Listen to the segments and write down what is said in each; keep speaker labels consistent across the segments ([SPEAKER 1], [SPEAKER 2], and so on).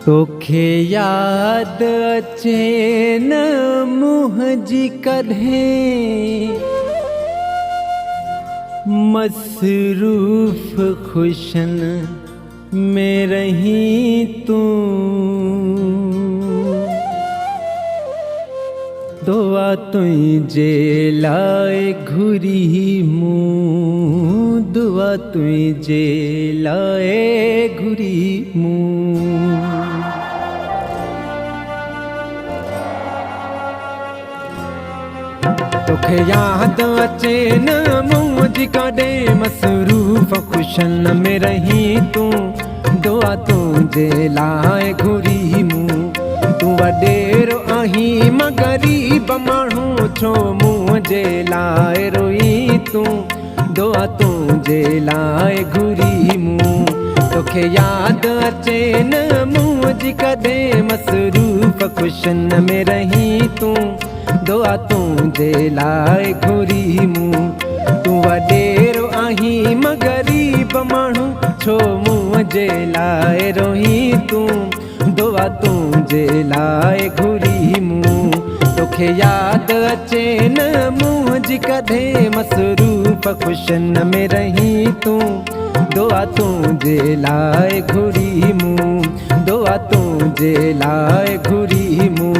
[SPEAKER 1] तोखे याद अचे न मुंहिंजी कॾहिं मसरूफ़ ख़ुशन में रही तूं। दुआ तुंहिंजे लाइ घुरी मूं, दुआ तुंहिंजे लाइ घुरी मूं। तोखे याद अचे न मुंहिंजी कॾहिं मसरूफ़ ख़ुशन में रही तूं। दुआ तुंहिंजे लाइ घुरी मूं। तूं वॾेरो आहीं मां ग़रीब माण्हू, छो मुंहिंजे लाइ रोई तूं। दुआ तुंहिंजे लाइ घुरी मूं। तोखे याद अचे न मुंहिंजी कॾहिं मसरूफ़ ख़ुशन में रही तूं। दुआ तुंहिंजे लाइ घुरी मूं। तूं वॾेरो आहीं मां ग़रीब माण्हू, छो मुंहिंजे लाइ रोई तूं। दुआ तुंहिंजे लाइ घुरी मूं। तोखे याद अचे न मुंहिंजी कॾहिं मसरूफ़ ख़ुशन में रही तूं। दुआ तुंहिंजे लाइ घुरी मूं। दुआ तुंहिंजे लाइ घुरी मूं।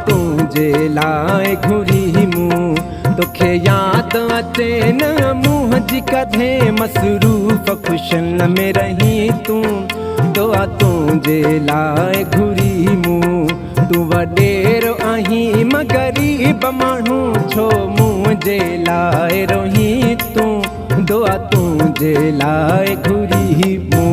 [SPEAKER 1] तुंहिंजे लाइ घुरी मूं। तोखे याद अचे न मुंहिंजी कॾहिं मसरूफ़ ख़ुशन में रही तूं। दुआ तुंहिंजे लाइ घुरी मूं। तूं वॾेरो आहीं मां ग़रीब माण्हू, छो मुंहिंजे लाइ रोई तूं। दुआ तुंहिंजे लाइ घुरी मूं।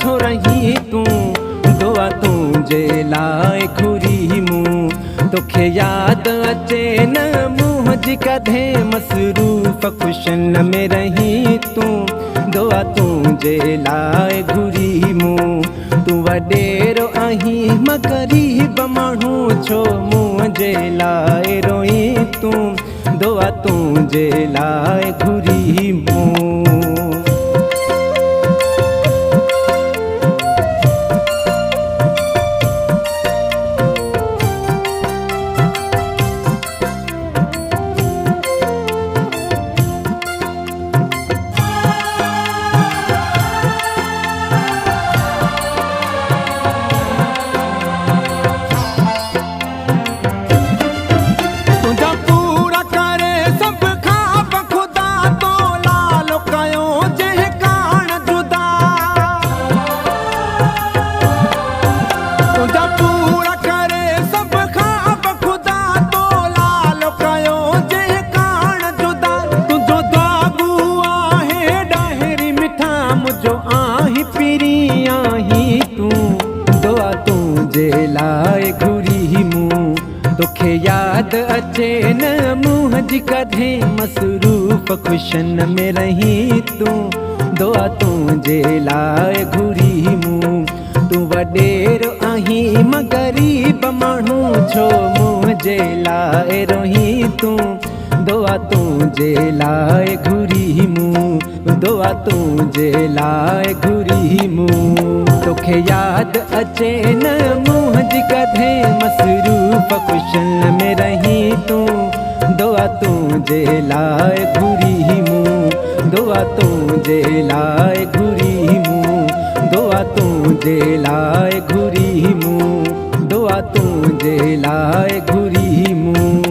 [SPEAKER 1] छो रही तूं। दुआ तुंहिंजे लाइ घुरी मूं। तोखे याद अचे न मुंहिंजी कॾहिं मसरूफ़ ख़ुशन में रही तूं। दुआ तुंहिंजे लाइ घुरी मूं। तूं वॾेरो आहीं मां ग़रीब माण्हू, छो मुंहिंजे लाइ रोई तूं। दुआ तुंहिंजे लाइ घुरी मूं। वाहिरी आहीं तूं दुआ तुंहिंजे लाइ घुरी मूं तोखे यादि अचे न मुंहं जी कॾहिं मसरूफ़ ख़ुशन में रही तूं दुआ तुंहिंजे लाइ घुरी मूं तूं वॾेरो आहीं मां ग़रीब माण्हू छो मुंहिंजे लाइ रोही तूं दुआ तुंहिंजे लाइ घुरी मूं दुआ तुंहिंजे लाइ घुरी मूं तोखे यादि अचे न मुंहं जी कॾहिं मसरूफ़ ख़ुशन में रही तूं दुआ तुंहिंजे लाइ घुरी मूं दुआ तुंहिंजे लाइ घुरी मूं दुआ तुंहिंजे लाइ घुरी मूं दुआ तुंहिंजे लाइ घुरी मूं